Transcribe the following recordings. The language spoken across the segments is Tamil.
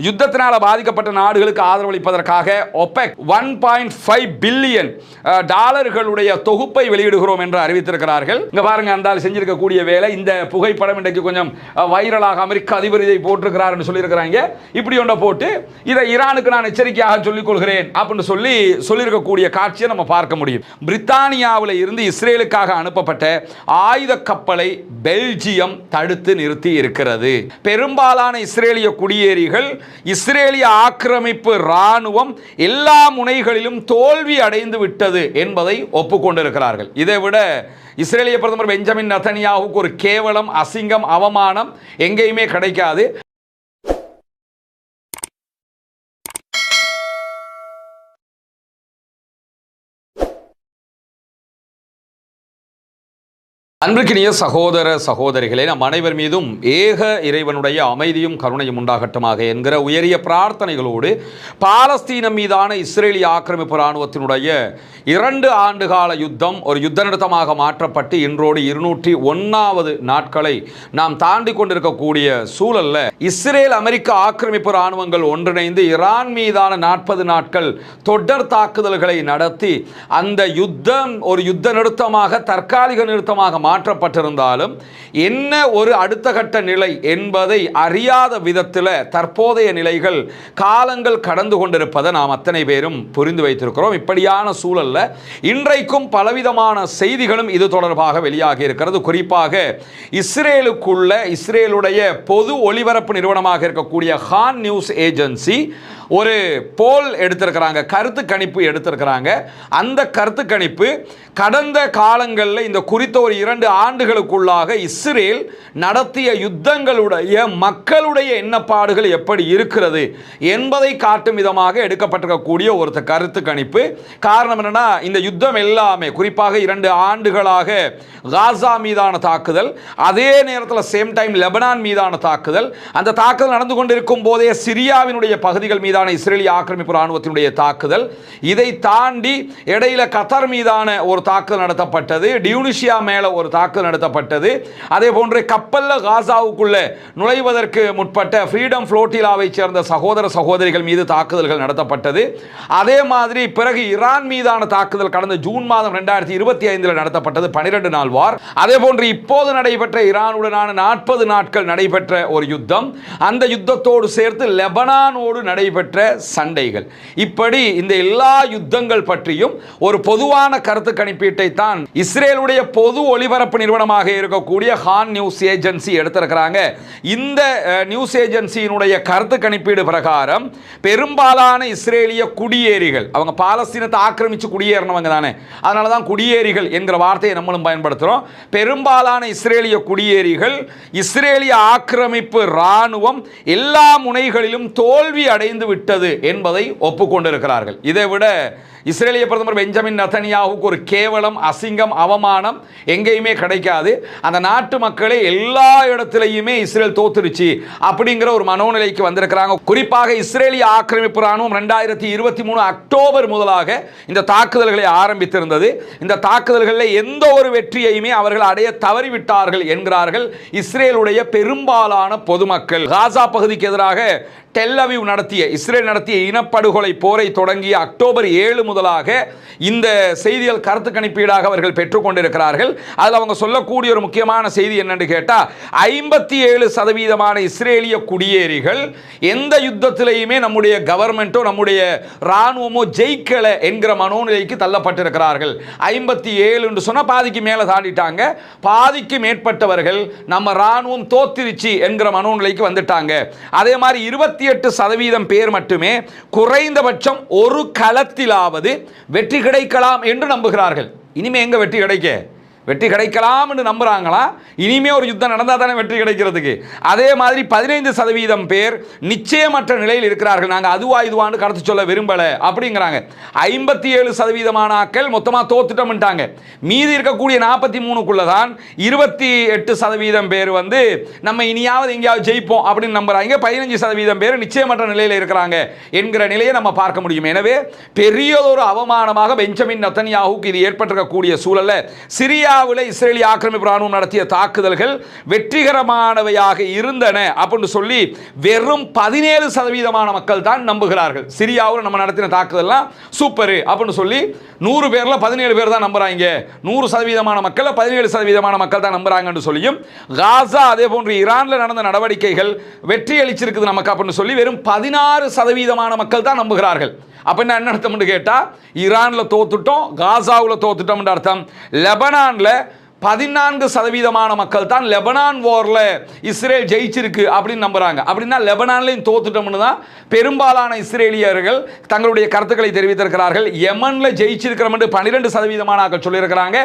யுத்தத்தினால் பாதிக்கப்பட்ட நாடுகளுக்கு ஆதரவளிப்பதற்காக ஒபெக் 1.5 பில்லியன் டாலர்களுடைய தொகுப்பை வெளியிடுகிறோம் என்று அறிவித்திருக்கிறார்கள். இங்க பாருங்க, அந்த செஞ்சிருக்கக்கூடிய வேலை. இந்த புகைப்படம் இன்றைக்கு கொஞ்சம் வைரலாக அமெரிக்க அதிபர் இதை போட்டிருக்கிறார் என்று சொல்லியிருக்கிறாங்க. இப்படி ஒன்றை போட்டு இதை ஈரானுக்கு நான் எச்சரிக்கையாக சொல்லிக் கொள்கிறேன் அப்படின்னு சொல்லியிருக்கக்கூடிய காட்சியை நம்ம பார்க்க முடியும். பிரித்தானியாவில் இருந்து இஸ்ரேலுக்காக அனுப்பப்பட்ட ஆயுத கப்பலை பெல்ஜியம் தடுத்து நிறுத்தி இருக்கிறது. பெரும்பாலான இஸ்ரேலிய குடியேறிகள் இஸ்ரேலிய ஆக்கிரமிப்பு ராணுவம் எல்லா முனைகளிலும் தோல்வி அடைந்து விட்டது என்பதை ஒப்புக்கொண்டிருக்கிறார்கள். இதைவிட இஸ்ரேலிய பிரதமர் பெஞ்சமின் நெதன்யாஹுவுக்கு ஒரு கேவலம், அசிங்கம், அவமானம் எங்கேயுமே கிடைக்காது. அன்பிற்கினிய சகோதர சகோதரிகளே, நம் அனைவர் மீதும் ஏக இறைவனுடைய அமைதியும் கருணையும் உண்டாகட்டுமாக என்கிற உயரிய பிரார்த்தனைகளோடு பாலஸ்தீனம் மீதான இஸ்ரேலிய ஆக்கிரமிப்பு இராணுவத்தினுடைய 2 ஆண்டுகால யுத்தம் ஒரு யுத்த நிறுத்தமாக மாற்றப்பட்டு இன்றோடு 201வது நாட்களை நாம் தாண்டி கொண்டிருக்கக்கூடிய சூழல்ல இஸ்ரேல் அமெரிக்க ஆக்கிரமிப்பு இராணுவங்கள் ஒன்றிணைந்து ஈரான் மீதான 40 நாட்கள் தொடர் தாக்குதல்களை நடத்தி அந்த யுத்தம் ஒரு யுத்த நிறுத்தமாக தற்காலிக நிறுத்தமாக மாற்றப்பட்டிருந்தாலும் என்ன ஒரு அடுத்த கட்ட நிலை என்பதை அறியாத விதத்தில் தற்போதைய நிலைகள் காலங்கள் கடந்து கொண்டிருப்பதை நாம் அத்தனை பேரும் புரிந்து வைத்திருக்கிறோம். இப்படியான சூழல்ல இன்றைக்கும் பலவிதமான செய்திகளும் இது தொடர்பாக வெளியாகி இருக்கிறது. குறிப்பாக இஸ்ரேலுடைய பொது ஒளிபரப்பு நிறுவனமாக இருக்கக்கூடிய ஹான் நியூஸ் ஏஜென்சி ஒரு போல் எடுத்திருக்கிறாங்க, கருத்து கணிப்பு எடுத்திருக்கிறாங்க. அந்த கருத்து கணிப்பு கடந்த காலங்களில் இந்த குறித்த ஒரு 2 ஆண்டுகளுக்குள்ளாக இஸ்ரேல் நடத்திய யுத்தங்களுடைய மக்களுடைய எண்ணப்பாடுகள் எப்படி இருக்கிறது என்பதை காட்டும் விதமாக எடுக்கப்பட்டிருக்கக்கூடிய ஒரு கருத்து கணிப்பு. காரணம் என்னன்னா, இந்த யுத்தம் எல்லாமே குறிப்பாக 2 ஆண்டுகளாக காசா மீதான தாக்குதல், அதே நேரத்தில் சேம் டைம் லெபனான் மீதான தாக்குதல், அந்த தாக்குதல் நடந்து கொண்டிருக்கும் போதே சிரியாவினுடைய பகுதிகள் மீதான இஸ்ரேலிய ஆக்கிரமிப்பு இராணுவத்தினுடைய தாக்குதல், இதை தாண்டி இடையில கத்தார் மீதான ஒரு தாக்குதல் நடத்தப்பட்டது, டியூனிஷியா மேல ஒரு தாக்குதல் நடத்தப்பட்டது, அதே போன்று கப்பல்ல காசாவுக்குள்ள நுழைவதற்கு முற்பட்ட ஃப்ரீடம் ஃப்ளோட்டிலாவை சேர்ந்த சகோதர சகோதரிகள் மீது தாக்குதல்கள் நடத்தப்பட்டது. அதே மாதிரி பிறகு ஈரான் மீதான தாக்குதல் கடந்த ஜூன் மாதம் 2025 நடத்தப்பட்டது, 12 நாள் வார். அதே போன்று இப்போது நடைபெற்ற ஈரானுடனான 40 நாட்கள் நடைபெற்ற ஒரு யுத்தம், அந்த யுத்தத்தோடு சேர்த்து லெபனானோடு நடைபெற்ற சண்டைகள், இப்படி இந்த எல்லா யுத்தங்கள் பற்றியும் ஒரு பொதுவான கருத்து கணிப்பீட்டை தான் இஸ்ரேலுடைய பொது ஒளிபரப்பு நிறுவனமாக இருக்கக்கூடிய ஹான் நியூஸ் ஏஜென்சி எடுத்திருக்கிறாங்க. இந்த நியூஸ் ஏஜென்சியினுடைய கருத்து கணிப்பீடு பிரகாரம் பெரும்பாலான இஸ்ரேலிய குடியேறிகள், அவங்க பாலஸ்தீனத்தை ஆக்கிரமிச்சு குடியேறினவங்க தானே, அதனால தான் குடியேறிகள் என்கிற வார்த்தையை நம்மளும் பயன்படுத்துகிறோம். பெரும்பாலான இஸ்ரேலிய குடியேறிகள் இஸ்ரேலிய ஆக்கிரமிப்பு இராணுவம் எல்லா முனைகளிலும் தோல்வி அடைந்து விட்டது என்பதை ஒப்புக்கொண்டிருக்கிறார்கள். இதைவிட இஸ்ரேலிய பிரதமர் பெஞ்சமின் நெதன்யாஹுவுக்கு ஒரு கேவலம், அசிங்கம், அவமானம் எங்கேயுமே கிடைக்காது. அந்த நாட்டு மக்களை எல்லா இடத்திலையுமே இஸ்ரேல் தோத்துருச்சு அப்படிங்கிற ஒரு மனோநிலைக்கு வந்திருக்கிறாங்க. குறிப்பாக இஸ்ரேலிய ஆக்கிரமிப்பு ராணுவம் 2023 அக்டோபர் முதலாக இந்த தாக்குதல்களை ஆரம்பித்திருந்தது. இந்த தாக்குதல்களில் எந்த ஒரு வெற்றியையுமே அவர்கள் அடைய தவறிவிட்டார்கள் என்கிறார்கள் இஸ்ரேலுடைய பெரும்பாலான பொதுமக்கள். காசா பகுதிக்கு எதிராக டெல் அவீவ் இஸ்ரேல் நடத்திய இனப்படுகொலை போரை தொடங்கிய அக்டோபர் 7 முதலாக இந்த செய்திகள் கருத்து கணிப்பீடாக அவர்கள் பெற்றுக்கொண்டிருக்கிறார்கள். அதில் அவங்க சொல்லக்கூடிய ஒரு முக்கியமான செய்தி என்னன்னு கேட்டால், 57% இஸ்ரேலிய குடியேறிகள் எந்த யுத்தத்திலையுமே நம்முடைய கவர்மெண்ட்டோ நம்முடைய இராணுவமோ ஜெயிக்கலை என்கிற மனோநிலைக்கு தள்ளப்பட்டிருக்கிறார்கள். 57 சொன்ன பாதிக்கு மேலே தாண்டிட்டாங்க. பாதிக்கு மேற்பட்டவர்கள் நம்ம இராணுவம் தோத்திருச்சு என்கிற மனோநிலைக்கு வந்துட்டாங்க. அதே மாதிரி 28% பேர் மட்டுமே குறைந்தபட்சம் ஒரு களத்திலாவது வெற்றி கிடைக்கலாம் என்று நம்புகிறார்கள். இனிமே எங்க வெற்றி கிடைக்க? வெற்றி கிடைக்கலாம் என்று நம்புறாங்களா? இனிமே ஒரு யுத்தம் நடந்தால் தானே வெற்றி கிடைக்கிறதுக்கு. அதே மாதிரி 15% பேர் நிச்சயமற்ற நிலையில் இருக்கிறார்கள். நாங்கள் அதுவா இதுவான்னு கருத்து சொல்ல விரும்பலை அப்படிங்கிறாங்க. 57% ஆக்கள் மொத்தமாக தோத்துட்டோம்ட்டாங்க. மீதி இருக்கக்கூடிய 43க்குள்ள தான் 28% பேர் வந்து நம்ம இனியாவது எங்கேயாவது ஜெயிப்போம் அப்படின்னு நம்புறாங்க. 15% பேர் நிச்சயமற்ற நிலையில் இருக்கிறாங்க என்கிற நிலையை நம்ம பார்க்க முடியும். எனவே பெரியதொரு அவமானமாக பெஞ்சமின் நெதன்யாஹுவுக்கு இது ஏற்பட்டிருக்கக்கூடிய சூழல்ல சிரியா சிரியாவில் இஸ்ரேலிய ஆக்கிரமிப்பு ராணுவம் நடத்திய தாக்குதல்கள் வெற்றிகரமானவையாக இருந்தன அப்படின்னு சொல்லி வெறும் 17% மக்கள் தான் நம்புகிறார்கள். சிரியாவில் நம்ம நடத்தின தாக்குதல்லாம் சூப்பர் அப்படின்னு சொல்லி 100 பேர்ல 17 பேர் தான் நம்புறாங்க. 100% மக்கள் 17% மக்கள் தான் நம்புறாங்கன்னு சொல்லியும், காசா அதே போன்று ஈரான்ல நடந்த நடவடிக்கைகள் வெற்றி அளிச்சிருக்குது நமக்கு அப்படின்னு சொல்லி வெறும் 16% மக்கள் தான் நம்புகிறார்கள். அப்ப என்ன அர்த்தம் கேட்டா, ஈரான்ல தோத்துட்டோம், காசாவுல தோத்துட்டோம் அர்த்தம். லெபனான்ல 14% மக்கள் தான் லெபனான் வார்ல இஸ்ரேல் ஜெயிச்சிருக்கு அப்படின்னு நம்புறாங்க. அப்படின்னா லெபனான்லையும் தோத்துட்டோம்னு தான் பெரும்பாலான இஸ்ரேலியர்கள் தங்களுடைய கருத்துக்களை தெரிவித்திருக்கிறார்கள். யமன்ல ஜெயிச்சிருக்கிறோம் என்று 12% சொல்லியிருக்கிறாங்க.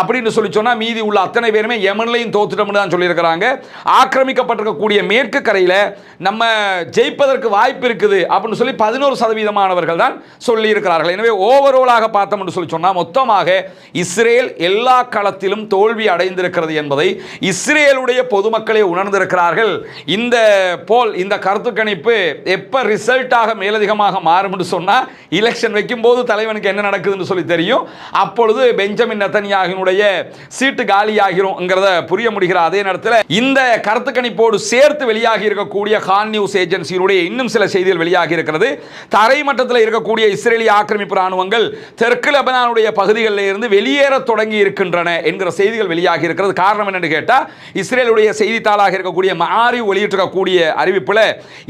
அப்படின்னு சொல்லி சொன்னா மீதி உள்ள அத்தனை பேருமே யமன்லையும் தோத்துட்டோம்னு தான் சொல்லியிருக்கிறாங்க. ஆக்கிரமிக்கப்பட்டிருக்கக்கூடிய மேற்கு கரையில நம்ம ஜெயிப்பதற்கு வாய்ப்பு இருக்குது அப்படின்னு சொல்லி 11% தான் சொல்லி இருக்கிறார்கள். எனவே ஓவராலாக பார்த்தோம் சொல்லி சொன்னா மொத்தமாக இஸ்ரேல் எல்லா களத்திலும் தோல்வி அடைந்திருக்கிறது என்பதை இஸ்ரேலுடைய பொதுமக்களே உணர்ந்திருக்கிறார்கள். இந்த போல் இந்த கருத்து கணிப்பு எப்ப ரிசல்ட்டாக மேலதிகமாக மாறும் என்று சொன்னா, எலெக்ஷன் வைக்கும் போது தலைவனுக்கு என்ன நடக்குதுன்னு சொல்லி தெரியும். அப்பொழுது பெஞ்சமின் நெதன்யாகுவினுடைய சீட்டு காலியாகிறோம்ங்கிறத புரிய முடிகிற அதே நேரத்தில் இந்த கருத்து கணிப்போடு சேர்த்து வெளியாகி இருக்கக்கூடிய ஹான் நியூஸ் ஏஜென்சியினுடைய இன்னும் சில செய்திகள் வெளியாகி இருக்கிறது. தரைமட்டத்தில் இருக்கக்கூடிய இஸ்ரேலிய ஆக்கிரமிப்பு ராணுவங்கள் தெற்கு லெபனானுடைய பகுதிகளில் இருந்து வெளியேற தொடங்கி இருக்கின்றன என்கிற செய்திகள் வெளியாகி இருக்கிறது. காரணம் என்னன்னு கேட்டா, இஸ்ரேலுடைய செய்தித்தாளாக இருக்கக்கூடிய மஆரிவ் வெளியிட்டிருக்கக்கூடிய அறிவிப்பில்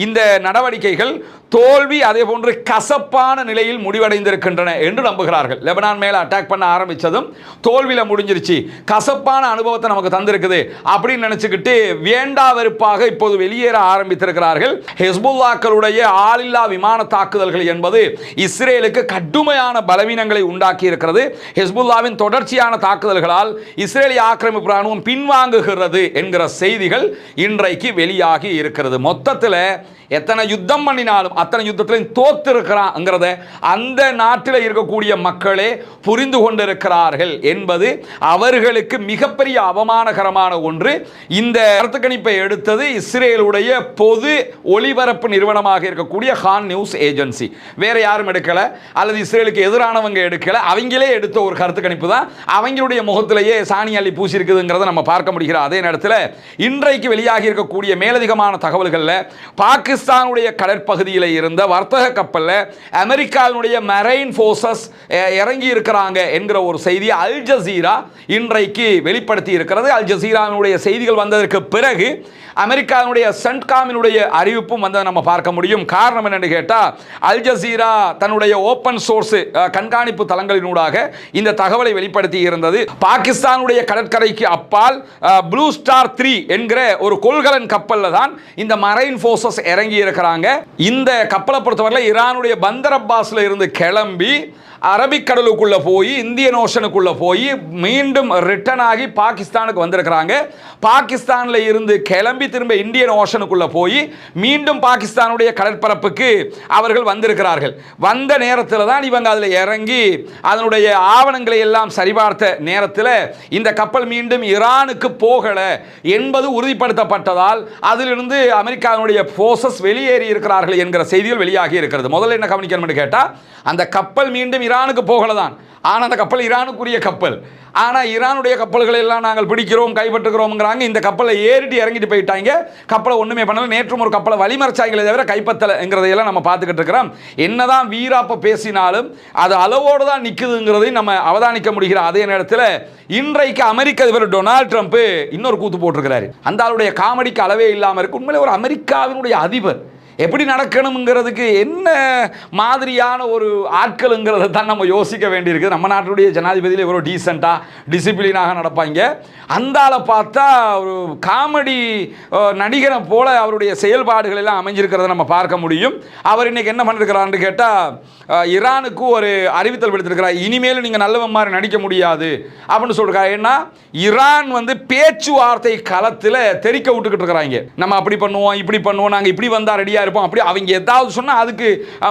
இந்த நடவடிக்கைகள் தோல்வி அதே போன்று கசப்பான நிலையில் முடிவடைந்திருக்கின்றன என்று நம்புகிறார்கள். லெபனான் மேல அட்டாக் பண்ண ஆரம்பிச்சதும் தோல்வியில முடிஞ்சிருச்சு, கசப்பான அனுபவத்தை நமக்கு தந்திருக்குது அப்படின்னு நினைச்சுக்கிட்டு வேண்டா வெறுப்பாக இப்போது வெளியேற ஆரம்பித்திருக்கிறார்கள். ஹெஸ்புல்லாக்களுடைய ஆளில்லா விமான தாக்குதல்கள் என்பது இஸ்ரேலுக்கு கடுமையான பலவீனங்களை உண்டாக்கி இருக்கிறது. ஹெஸ்புல்லாவின் தொடர்ச்சியான தாக்குதல்களால் இஸ்ரேலிய ஆக்கிரமிப்பு ராணுவம் பின்வாங்குகிறது என்கிற செய்திகள் இன்றைக்கு வெளியாகி இருக்கிறது. மொத்தத்தில் எத்தனை யுத்தம் பண்ணினாலும் அத்தனை யுத்தத்திலையும் தோத்திருக்கிறாங்கிறத அந்த நாட்டில் இருக்கக்கூடிய மக்களே புரிந்து கொண்டிருக்கிறார்கள் என்பது அவர்களுக்கு மிகப்பெரிய அவமானகரமான ஒன்று. இந்த கருத்து கணிப்பை எடுத்தது இஸ்ரேலுடைய பொது ஒளிபரப்பு நிறுவனமாக இருக்கக்கூடிய ஹான் நியூஸ் ஏஜென்சி. வேற யாரும் எடுக்கல, அல்லது இஸ்ரேலுக்கு எதிரானவங்க எடுக்கல, அவங்களே எடுத்த ஒரு கருத்து கணிப்பு தான். அவங்களுடைய முகத்திலேயே சாணி அள்ளி பூசி இருக்குதுங்கிறத நம்ம பார்க்க முடிகிற அதே நேரத்தில் இன்றைக்கு வெளியாகி இருக்கக்கூடிய மேலதிகமான தகவல்களில் பாகிஸ்தானுடைய கடற்பகுதியில் இருந்த வர்த்தக கப்பலில் அமெரிக்காவினுடைய மெரைன் ஃபோர்ஸஸ் இறங்கி இருக்கிறாங்க என்கிற ஒரு செய்தி அல் ஜசீரா இன்றைக்கு வெளிப்படுத்தி இருக்கிறது. அல் ஜசீராவினுடைய செய்திகள் வந்ததற்கு பிறகு அமெரிக்காவினுடைய சென்ட்காமினுடைய அறிவிப்பும் வந்து நம்ம பார்க்க முடியும். காரணம் என்னன்னு கேட்டால், அல் ஜசீரா தன்னுடைய ஓப்பன் சோர்ஸ் கண்காணிப்பு தளங்களினூடாக இந்த தகவலை வெளிப்படுத்தி இருந்தது. பாகிஸ்தானுடைய கடற்கரைக்கு அப்பால் ப்ளூ ஸ்டார் 3 என்கிற ஒரு கொள்கலன் கப்பலில் தான் இந்த மரைன் ஃபோர்ஸஸ் இறங்கி இருக்கிறாங்க. இந்த கப்பலை பொறுத்தவரை ஈரானுடைய பந்தர் அப்பாஸ்ல இருந்து கிளம்பி அரபிக்கடலுக்குள்ள போய் இந்தியன் ஓஷனுக்குள்ள போய் மீண்டும் ரிட்டர்ன் ஆகி பாகிஸ்தானுக்கு வந்திருக்கிறாங்க. பாகிஸ்தான்ல இருந்து கிளம்பி திரும்ப இந்தியன் ஓஷனுக்குள்ள போய் மீண்டும் பாகிஸ்தானுடைய கடற்பரப்புக்கு அவர்கள் வந்திருக்கிறார்கள். வந்த நேரத்தில் தான் இவங்க அதில் இறங்கி அதனுடைய ஆவணங்களை எல்லாம் சரிபார்த்த நேரத்தில் இந்த கப்பல் மீண்டும் ஈரானுக்கு போகல என்பது உறுதிப்படுத்தப்பட்டதால் அதிலிருந்து அமெரிக்காவுடைய போர்சஸ் வெளியேறி இருக்கிறார்கள் என்கிற செய்திகள் வெளியாகி இருக்கிறது. முதல்ல என்ன கவனிக்கணும்னு கேட்டால், அந்த கப்பல் மீண்டும் ஈரானுக்கு போகலதான். ஆனால் அந்த கப்பல் ஈரானுக்குரிய கப்பல். ஆனால் ஈரானுடைய கப்பல்களை எல்லாம் நாங்கள் பிடிக்கிறோம் கைப்பற்றுகிறோம்ங்கிறாங்க. இந்த கப்பலை ஏறிட்டு இறங்கிட்டு போயிட்டாங்க. கப்பலை ஒன்றுமே பண்ணல. நேற்றும் ஒரு கப்பலை வழிமறைச்சாங்களே தவிர கைப்பற்றலைங்கிறதையெல்லாம் நம்ம பார்த்துக்கிட்டு இருக்கிறோம். என்னதான் வீராப்ப பேசினாலும் அது அளவோடு தான் நிற்குதுங்கிறதையும் நம்ம அவதானிக்க முடிகிற அதே நேரத்தில் இன்றைக்கு அமெரிக்க அதிபர் டொனால்ட் ட்ரம்ப் இன்னொரு கூத்து போட்டிருக்கிறாரு. அந்த ஆளுடைய காமெடிக்கு அளவே இல்லாமல் இருக்கு. உண்மையிலே ஒரு அமெரிக்காவினுடைய அதிபர் எப்படி நடக்கணுங்கிறதுக்கு என்ன மாதிரியான ஒரு ஆட்களுங்கிறத தான் நம்ம யோசிக்க வேண்டியிருக்கு. நம்ம நாட்டுடைய ஜனாதிபதியில் இவ்வளோ டீசெண்டாக டிசிப்ளினாக நடப்பாங்க. அந்த ஆளை பார்த்தா ஒரு காமெடி நடிகரை போல அவருடைய செயல்பாடுகள் எல்லாம் அமைஞ்சிருக்கிறத நம்ம பார்க்க முடியும். அவர் இன்னைக்கு என்ன பண்ணிருக்கிறான்னு கேட்டால், ஈரானுக்கு ஒரு அறிவித்தல் விடுத்திருக்கிறார். இனிமேலும் நீங்கள் நல்லவன் மாதிரி நடிக்க முடியாது அப்படின்னு சொல்றாரு. ஏன்னா ஈரான் வந்து பேச்சுவார்த்தை களத்தில் தெரிக்க விட்டுக்கிட்டு இருக்கிறாங்க. நம்ம அப்படி பண்ணுவோம் இப்படி பண்ணுவோம், நாங்கள் இப்படி வந்தால் ரெடியாக இருப்போம் அப்படி அவங்க ஏதாவது சொன்னால் அதுக்கு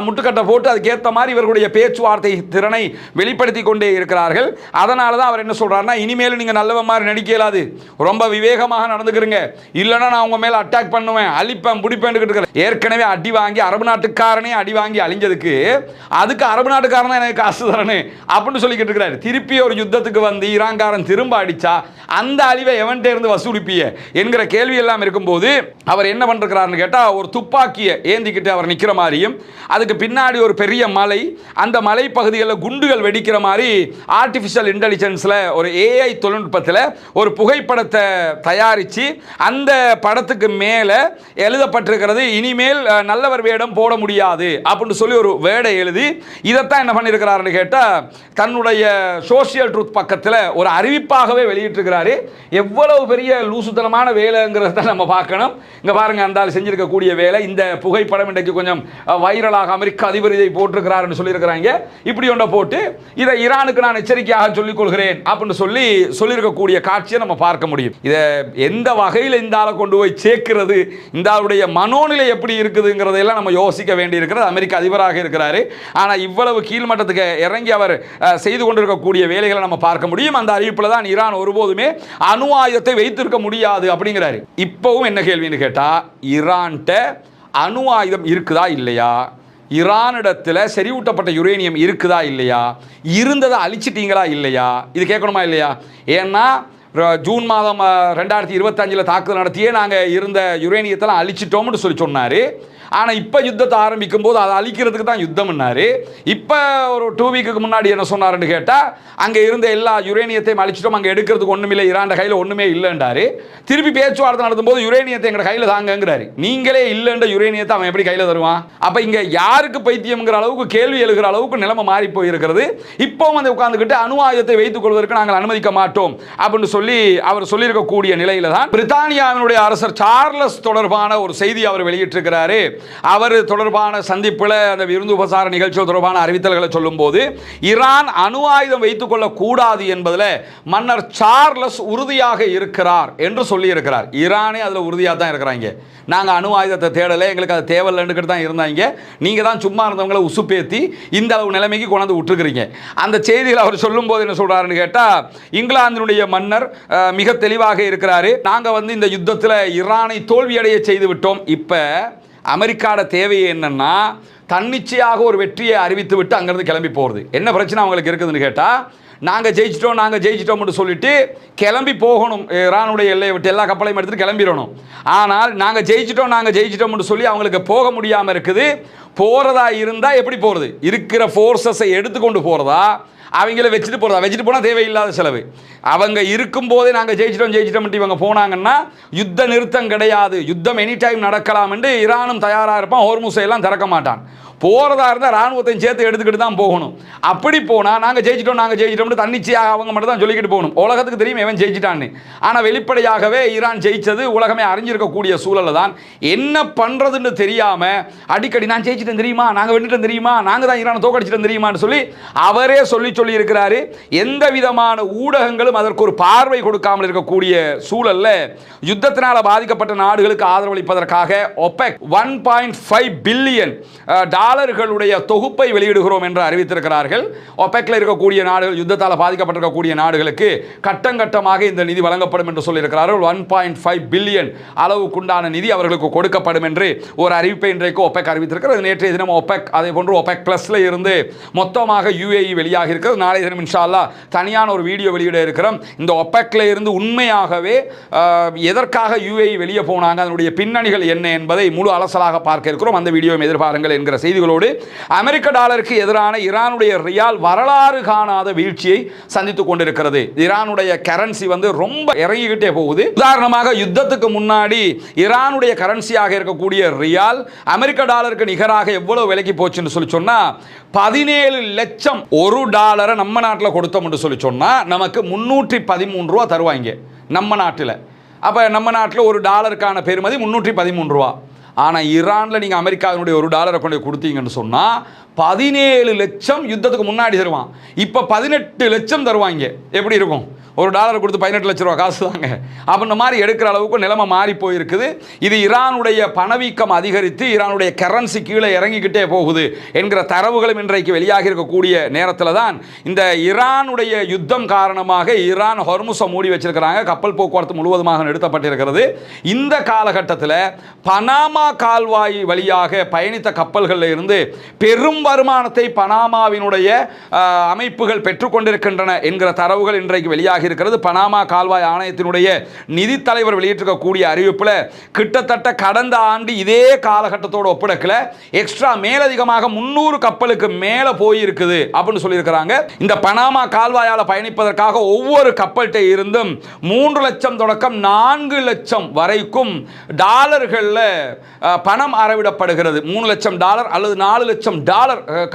முட்டுக்கட்டை போட்டு அதுக்கேற்ற மாதிரி இவர்களுடைய பேச்சுவார்த்தை திறனை வெளிப்படுத்தி கொண்டே இருக்கிறார்கள். அதனால தான் அவர் என்ன சொல்றாருன்னா, இனிமேல் நீங்கள் நல்லவ மாதிரி நடிக்க இயலாது, ரொம்ப விவேகமாக நடந்துக்கிறீங்க, இல்லைன்னா நான் உங்க மேல அட்டாக் பண்ணுவேன், அழிப்பேன், பிடிப்பேன். ஏற்கனவே அடி வாங்கி அரபு நாட்டுக்காரனே அடி வாங்கி அழிஞ்சதுக்கு அதுக்கு அரபு நாட்டுக்காரன் தான் எனக்கு காசு தரணும் அப்படின்னு சொல்லிக்கிட்டு இருக்கிறாரு. திருப்பி ஒரு யுத்தத்துக்கு வந்து ஈரான்காரன் திரும்ப அடிச்சா அந்த அழிவை எவன்கிட்ட இருந்து வசூலிப்பிய என்கிற கேள்வி எல்லாம் இருக்கும்போது அவர் என்ன பண்றாருன்னு கேட்டா, ஒரு துப்பாக்கியை ஏந்திக்கிட்டு அவர் நிற்கிற மாதிரியும் அதுக்கு பின்னாடி ஒரு பெரிய மலை, அந்த மலை பகுதிகளில் குண்டுகள் வெடிக்கிற மாதிரி ஆர்டிஃபிஷியல் இன்டெலிஜென்ஸ்ல ஒரு ஏஐ தொழில்நுட்பத்தில் ஒரு புகைப்படத்தை தயாரித்து அந்த படத்துக்கு மேலே எழுதப்பட்டிருக்கிறது, இனிமேல் நல்லவர் வேடம் போட முடியாது அப்படின்னு சொல்லி ஒரு வேடை எழுதி இதைத்தான் என்ன பண்ணியிருக்கிறாருன்னு கேட்டால் தன்னுடைய சோசியல் ட்ரூத் பக்கத்தில் ஒரு அறிவிப்பாகவே வெளியிட்டிருக்கிறாரு. எவ்வளவு பெரிய லூசுத்தனமான வேலைங்கிறத நம்ம பார்க்கணும். இங்கே பாருங்க, அந்த ஆள் செஞ்சிருக்கக்கூடிய வேலை. இந்த புகைப்படம் இன்றைக்கு கொஞ்சம் வைரலாக அமெரிக்க அதிபர் இதை போட்டிருக்கிறாருன்னு சொல்லியிருக்கிறாங்க. இப்படி ஒன்றை போட்டு இதை ஈரானுக்கு நான் எச்சரிக்கையாக சொல்லிக் கொள்கிறேன் அப்படின்னு சொல்லியிருக்கக்கூடிய காட்சியை நம்ம பார்க்க முடியும். இதை எந்த வகையில் இந்த ஆளை கொண்டு போய் சேர்க்கிறது, இந்த ஆளுடைய மனோநிலை எப்படி இருக்குதுங்கிறதையெல்லாம் நம்ம யோசிக்க வேண்டி இருக்கிறது. அமெரிக்க அதிபராக இருக்கிறாரு, ஆனால் இவ்வளவு கீழ்மட்டத்துக்கு இறங்கி அவர் செய்து கொண்டிருக்கக்கூடிய வேலைகளை நம்ம பார்க்க முடியும். அந்த அறிவிப்பில் தான் ஈரான் ஒருபோதுமே அணு ஆயுதத்தை வைத்திருக்க முடியாது அப்படிங்கிறாரு. இப்பவும் என்ன கேள்வின்னு கேட்டா, ஈரான்ட்ட அணு ஆயுதம் இருக்குதா இல்லையா, ஈரானிடத்தில் செறிவூட்டப்பட்ட யுரேனியம் இருக்குதா இல்லையா, இருந்ததை அழிச்சிட்டீங்களா இல்லையா, இது கேட்கணுமா இல்லையா? ஏன்னா ஜூன் மாதம் 2025 தாக்குதல் நடத்தியே நாங்கள் இருந்த யுரேனியத்தெல்லாம் அழிச்சிட்டோம்னு சொன்னார். ஆனால் இப்போ யுத்தத்தை ஆரம்பிக்கும் போது அதை அழிக்கிறதுக்கு தான் யுத்தம்னாரு. இப்போ ஒரு 2 வீக்குக்கு முன்னாடி என்ன சொன்னாருன்னு கேட்டால், அங்கே இருந்த எல்லா யுரேனியத்தையும் அழிச்சிட்டோம், அங்கே எடுக்கிறதுக்கு ஒன்றுமில்லை, ஈரான் கையில் ஒன்றுமே இல்லைன்றாரு. திருப்பி பேச்சுவார்த்தை நடத்தும்போது யுரேனியத்தை எங்கள் கையில் தாங்கங்கிறாரு. நீங்களே இல்லைன்ற யுரேனியத்தை அவன் எப்படி கையில் தருவான்? அப்போ இங்கே யாருக்கு பைத்தியம்ங்கிற அளவுக்கு கேள்வி எழுகிற அளவுக்கு நிலைமை மாறி போயிருக்கிறது. இப்போ வந்து உட்காந்துக்கிட்டு அணு ஆயுதத்தை வைத்துக் கொள்வதற்கு நாங்கள் அனுமதிக்க மாட்டோம் அப்படின்னு சொல்லி அவர் சொல்லியிருக்கக்கூடிய நிலையில தான் பிரித்தானியாவினுடைய அரசர் சார்லஸ் தொடர்பான ஒரு செய்தி அவர் வெளியிட்டிருக்கிறாரு. அவர் தொடர்பான சந்திப்பில் அந்த விருந்து உபசார நிகழ்ச்சிகள் தொடர்பான அறிவித்தல்களை சொல்லும்போது, ஈரான் அணு ஆயுதம் வைத்துக் கொள்ளக்கூடாது என்பதில் மன்னர் சார்லஸ் உறுதியாக இருக்கிறார் என்று சொல்லியிருக்கிறார். ஈரானே அதில் உறுதியாக தான் இருக்கிறாங்க. நாங்கள் அணு ஆயுதத்தை தேடலை, எங்களுக்கு அது தேவையில்லைன்னு தான் இருந்தாங்க, நீங்கள் தான் சும்மா இருந்தவங்களை உசுப்பேற்றி இந்த அளவு நிலைமைக்கு கொண்டாந்து விட்டுருக்கிறீங்க. அந்த செய்தியில் அவர் சொல்லும்போது என்ன சொல்கிறாருன்னு கேட்டால், இங்கிலாந்தினுடைய மன்னர் மிக தெளிவாக இருக்கிறாரு. நாங்கள் வந்து இந்த யுத்தத்தில் ஈரானை தோல்வியடைய செய்து விட்டோம். இப்போ அமெரிக்காவோட தேவையே என்னன்னா, தன்னிச்சையாக ஒரு வெற்றியை அறிவித்து விட்டு அங்கிருந்து கிளம்பி போகிறது. என்ன பிரச்சனை அவங்களுக்கு இருக்குதுன்னு கேட்டால், நாங்கள் ஜெயிச்சிட்டோம்னு சொல்லிட்டு கிளம்பி போகணும், ஈரானுடைய எல்லையை விட்டு எல்லா கப்பலையும் எடுத்துகிட்டு கிளம்பிடணும். ஆனால் நாங்கள் ஜெயிச்சிட்டோம்னு சொல்லி அவங்களுக்கு போக முடியாமல் இருக்குது. போகிறதா இருந்தால் எப்படி போகிறது? இருக்கிற ஃபோர்ஸஸை எடுத்துக்கொண்டு போகிறதா, அவங்கள வச்சுட்டு போனால் தேவையில்லாத செலவு. அவங்க இருக்கும்போதே நாங்கள் ஜெயிச்சிட்டோம் இவங்க போனாங்கன்னா யுத்த நிறுத்தம் கிடையாது, யுத்தம் எனி டைம் நடக்கலாம் என்று ஈரானும் தயாராக இருப்பான், ஹோர்முஸை எல்லாம் திறக்க மாட்டான். போகிறதா இருந்தால் இராணுவத்தையும் சேர்த்து எடுத்துக்கிட்டு தான் போகணும். அப்படி போனால் நாங்கள் ஜெயிச்சிட்டோம்னு தன்னிச்சையாக அவங்க மட்டும் தான் சொல்லிக்கிட்டு போகணும். உலகத்துக்கு தெரியும் எவன் ஜெயிச்சிட்டான்னு. ஆனால் வெளிப்படையாகவே ஈரான் ஜெயிச்சது உலகமே அறிஞ்சிருக்கக்கூடிய சூழலில் தான் என்ன பண்ணுறதுன்னு தெரியாமல் அடிக்கடி நான் ஜெயிச்சிட்டேன் தெரியுமா, நாங்கள் வென்றுட்டோம் தெரியுமா, நாங்கள் தான் ஈரானை தோக்கடிச்சிட்டோம் தெரியுமான்னு சொல்லி அவரே சொல்லி இருக்கிறாரு. எந்த விதமான ஊடகங்களும் அதற்கு ஒரு பார்வை கொடுக்காமல் இருக்கக்கூடிய சூழலில் யுத்தத்தினால் பாதிக்கப்பட்ட நாடுகளுக்கு ஆதரவளிப்பதற்காக OPEC 1.5 பில்லியன் டாலர்களுடைய தொகுப்பை வெளியிடுகிறோம் என்று அறிவித்திருக்கிறார்கள். OPECல இருக்கக்கூடிய நாடுகள், யுத்தத்தால் பாதிக்கப்பட்டிருக்கக்கூடிய நாடுகளுக்கு கட்டமாக இந்த நிதி வழங்கப்படும் என்று சொல்லியிருக்கிறார்கள். 1.5 பில்லியன் அளவுக்குண்டான நிதி அவர்களுக்கு கொடுக்கப்படும் என்று ஒரு அறிவிப்பை இன்றைக்கு OPEC அறிவித்திருக்கிறது. நேற்றைய தினம் OPEC, அதே போன்று OPEC பிளஸ்ல இருந்து மொத்தமாக UAE வெளியாகி இருக்கிறது. நாளைய தினம் இன்ஷா அல்லாஹ் தனியான ஒரு வீடியோ வெளியிட இருக்கிறோம். இந்த OPECல இருந்து உண்மையாகவே எதற்காக UAE வெளியே போனாங்க, அதனுடைய பின்னணிகள் என்ன என்பதை முழு அலசலாக பார்க்க இருக்கிறோம். அந்த வீடியோவை எதிர்பாருங்கள் என்கிற செய்தி செய்திகளோடு அமெரிக்க டாலருக்கு எதிரான ஈரானுடைய ரியால் வரலாறு காணாத வீழ்ச்சியை சந்தித்துக் கொண்டிருக்கிறது. ஈரானுடைய கரன்சி வந்து ரொம்ப இறங்கிக்கிட்டே போகுது. உதாரணமாக யுத்தத்துக்கு முன்னாடி ஈரானுடைய கரன்சியாக இருக்கக்கூடிய ரியால் அமெரிக்க டாலருக்கு நிகராக எவ்வளவு விலைக்கு போச்சுன்னு சொல்லி சொன்னா 17 லட்சம் ஒரு டாலரை நம்ம நாட்டில் கொடுத்தோம் என்று சொல்லி சொன்னா நமக்கு 313 ரூபா தருவாங்க நம்ம நாட்டில். அப்போ நம்ம நாட்டில் ஒரு டாலருக்கான பெறுமதி 313 ரூபா. ஆனால் ஈரானில் நீங்கள் அமெரிக்காவினுடைய $1 கொண்டு கொடுத்தீங்கன்னு சொன்னால் 17 லட்சம் யுத்தத்துக்கு முன்னாடி தருவான். இப்போ 18 லட்சம் தருவாங்க. எப்படி இருக்கும்? $1 கொடுத்து 18 லட்ச ரூபா காசு தாங்க. அப்படின்ற மாதிரி எடுக்கிற அளவுக்கு நிலைமை மாறி போயிருக்குது. இது ஈரானுடைய பணவீக்கம் அதிகரித்து ஈரானுடைய கரன்சி கீழே இறங்கிக்கிட்டே போகுது என்கிற தரவுகளும் இன்றைக்கு வெளியாகி இருக்கக்கூடிய நேரத்தில் தான் இந்த ஈரானுடைய யுத்தம் காரணமாக ஈரான் ஹொர்முஸை மூடி வச்சிருக்கிறாங்க. கப்பல் போக்குவரத்து முழுவதுமாக நிறுத்தப்பட்டிருக்கிறது. இந்த காலகட்டத்தில் பனாமா கால்வாய் வழியாக பயணித்த கப்பல்களில் இருந்து பெரும் வருமானத்தை பனாமாவினுடைய அமைப்புகள் பெற்றுக்கொண்டிருக்கின்றன என்கிற தரவுகள் இன்றைக்கு வெளியாகி இருக்கிறது. பனாமா கால்வாய் ஆணையத்தினுடைய நிதி தலைவர் வெளியிட்டிருக்கக்கூடிய அறிவிப்பில் கிட்டத்தட்ட கடந்த ஆண்டு இதே காலகட்டத்தோடு ஒப்பிடக்கல எக்ஸ்ட்ரா மேலதிகமாக 300 கப்பலுக்கு மேலே போயிருக்குது அப்படின்னு சொல்லியிருக்கிறாங்க. இந்த பனாமா கால்வாயால் பயணிப்பதற்காக ஒவ்வொரு கப்பல்கிட்ட இருந்தும் 3 லட்சம் தொடக்கம் 4 லட்சம் வரைக்கும் டாலர்களில் பணம் அறவிடப்படுகிறது. $3 லட்சம் அல்லது $4 லட்சம்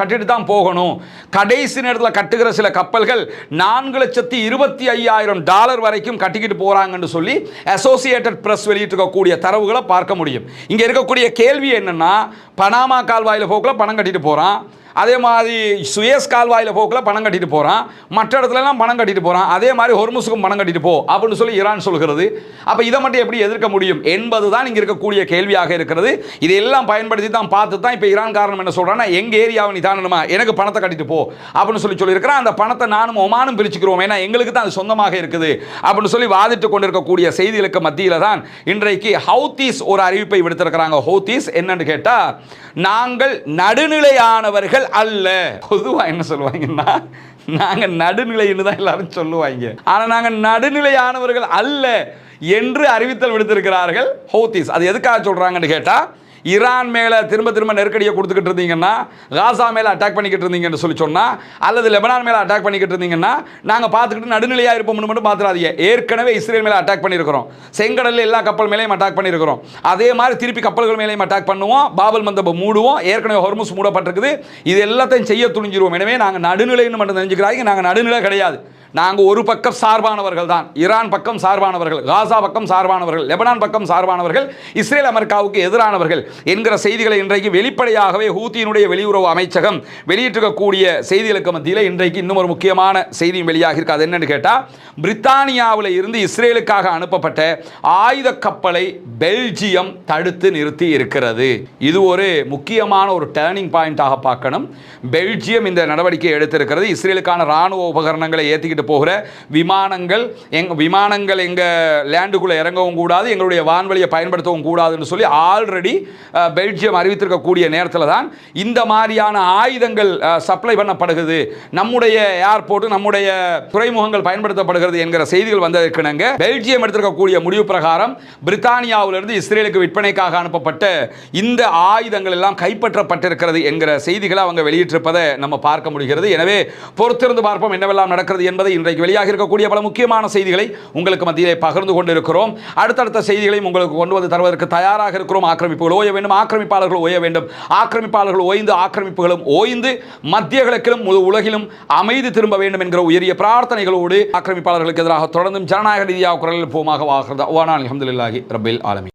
கட்டிட்டு தான் போகணும். கடைசி நேரத்தில் கட்டுகிற சில கப்பல்கள் $4,25,000 வரைக்கும் கட்டிக்கிட்டு போறாங்கன்னு சொல்லி அசோசியேட்டட் பிரஸ் வெளியிட்டிருக்கக்கூடிய தரவுகளை பார்க்க முடியும். இங்க இருக்கக்கூடிய கேள்வி என்னன்னா, பனாமா கால்வாயில் போக்குல பணம் கட்டிட்டு போறான், அதே மாதிரி சுயஸ் கால்வாயில் போக்கில் பணம் கட்டிட்டு போகிறான், மற்ற இடத்துலலாம் பணம் கட்டிட்டு போகிறான், அதே மாதிரி ஹொர்முஸுக்கும் பணம் கட்டிட்டு போ அப்படின்னு சொல்லி ஈரான் சொல்கிறது. அப்போ இதை மட்டும் எப்படி எதிர்க்க முடியும் என்பது தான் இங்கே இருக்கக்கூடிய கேள்வியாக இருக்கிறது. இதையெல்லாம் பயன்படுத்தி தான் பார்த்து தான் இப்போ ஈரான் காரணம் என்ன சொல்கிறான்னா, எங்கள் ஏரியாவை நீ தானணுமா, எனக்கு பணத்தை கட்டிட்டு போ அப்படின்னு சொல்லியிருக்கிறான். அந்த பணத்தை நானும் ஒமானும் பிரிச்சுக்கிறோம், ஏன்னா எங்களுக்கு தான் அது சொந்தமாக இருக்குது அப்படின்னு சொல்லி வாதிட்டு கொண்டிருக்கக்கூடிய செய்திகளுக்கு மத்தியில் தான் இன்றைக்கு ஹவுதீஸ் ஒரு அறிவிப்பை விடுத்திருக்கிறாங்க. ஹவுதீஸ் என்னன்னு கேட்டால், நாங்கள் நடுநிலையானவர்கள் அல்ல. பொதுவாக என்ன சொல்லுவாங்கன்னா, நாங்க நடுநிலைன்னு தான் எல்லாரும் சொல்லுவாங்க, ஆனா நாங்க நடுநிலையானவர்கள் அல்ல என்று அறிவித்தல் விடுத்திருக்கிறார்கள் ஹவுதீஸ். அது எதுக்காக சொல்றாங்கன்னு கேட்டா, ஈரான் மேலே திரும்ப திரும்ப நெருக்கடியை கொடுத்துக்கிட்டு இருந்தீங்கன்னா, காசா மேலே அட்டாக் பண்ணிக்கிட்டு இருந்தீங்கன்னு சொல்லி சொன்னால், அல்லது லெபனான் மேலே அட்டாக் பண்ணிக்கிட்டு இருந்தீங்கன்னா நாங்கள் பார்த்துக்கிட்டு நடுநிலையாக இருப்போம்னு மட்டும் பார்த்துடாதீங்க. ஏற்கனவே இஸ்ரேல் மேலே அட்டாக் பண்ணியிருக்கிறோம், செங்கடலில் எல்லா கப்பல் மேலேயும் அட்டாக் பண்ணியிருக்கிறோம், அதே மாதிரி திருப்பி கப்பல்கள் மேலேயும் அட்டாக் பண்ணுவோம், பாபல் மந்தபை மூடுவோம், ஏற்கனவே ஹொர்முஸ் மூடப்பட்டிருக்குது, இது எல்லாத்தையும் செய்ய துணிஞ்சிருவோம். எனவே நாங்கள் நடுநிலைன்னு மட்டும் தெரிஞ்சுக்கிறாங்க, நாங்கள் நடுநிலை கிடையாது, நாங்கள் ஒரு பக்கம் சார்பானவர்கள் தான். ஈரான் பக்கம் சார்பானவர்கள், காசா பக்கம் சார்பானவர்கள், லெபனான் பக்கம் சார்பானவர்கள், இஸ்ரேல் அமெரிக்காவுக்கு எதிரானவர்கள் என்கிற செய்திகளை இன்றைக்கு வெளிப்படையாகவே ஹூத்தியினுடைய வெளியுறவு அமைச்சகம் வெளியிட்டிருக்கக்கூடிய செய்திகளுக்கு மத்தியில் இன்றைக்கு இன்னும் ஒரு முக்கியமான செய்தியும் வெளியாக இருக்கு. அது என்னன்னு கேட்டால், பிரித்தானியாவில் இருந்து இஸ்ரேலுக்காக அனுப்பப்பட்ட ஆயுத கப்பலை பெல்ஜியம் தடுத்து நிறுத்தி இருக்கிறது. இது ஒரு முக்கியமான ஒரு டேர்னிங் பாயிண்டாக பார்க்கணும். பெல்ஜியம் இந்த நடவடிக்கை எடுத்திருக்கிறது. இஸ்ரேலுக்கான ராணுவ உபகரணங்களை ஏற்றிக்கிட்டு போகிற விமானங்கள் எங்க லேண்டுக்குள்ள இறங்கவும் கூடாது, எங்களுடைய வான்வழியை பயன்படுத்தவும் கூடாதுன்னு சொல்லி ஆல்ரெடி பெல்ஜியம் அறிவித்திருக்கக்கூடிய நேரத்தில் தான் இந்த மாதிரியான ஆயுதங்கள் சப்ளை பண்ணப்படுகிறது, நம்முடைய ஏர்போர்ட், நம்முடைய துறைமுகங்கள் பயன்படுத்தப்படுகிறது என்கிற செய்திகள் வந்ததற்கிணங்க பெல்ஜியம் எடுத்திருக்கக்கூடிய முடிவு பிரகாரம் பிரித்தானியாவிலிருந்து இஸ்ரேலுக்கு விற்பனைக்காக அனுப்பப்பட்ட இந்த ஆயுதங்கள் எல்லாம் கைப்பற்றப்பட்டிருக்கிறது என்கிற செய்திகளை அவங்க வெளியிட்டிருப்பதை நம்ம பார்க்க முடிகிறது. எனவே பொறுத்திருந்து பார்ப்போம் என்னவெல்லாம் நடக்கிறது என்பதை. இன்றைக்கு வெளியாக இருக்கக்கூடிய பல முக்கியமான செய்திகளை உங்களுக்கு மத்தியிலே பகிர்ந்து கொண்டிருக்கிறோம். அடுத்தடுத்த செய்திகளையும் உங்களுக்கு கொண்டு வந்து தருவதற்கு தயாராக இருக்கிறோம். ஆக்கிரமிப்புகள் ஓய வேண்டும், ஆக்கிரமிப்பாளர்கள் ஓய வேண்டும், ஆக்கிரமிப்பாளர்கள் ஓய்ந்து ஆக்கிரமிப்புகளும் ஓய்ந்து மத்திய கிழக்கிலும் உலகிலும் அமைதி திரும்ப வேண்டும் என்கிற உயரிய பிரார்த்தனைகளோடு ஆக்கிரமிப்பாளர்களுக்கு எதிராக தொடர்ந்தும் ஜனநாயக ரீதியாக குரல் போமாக வாகிறது. அல்ஹம்துலில்லாஹி ரப்பில் ஆலமீன்.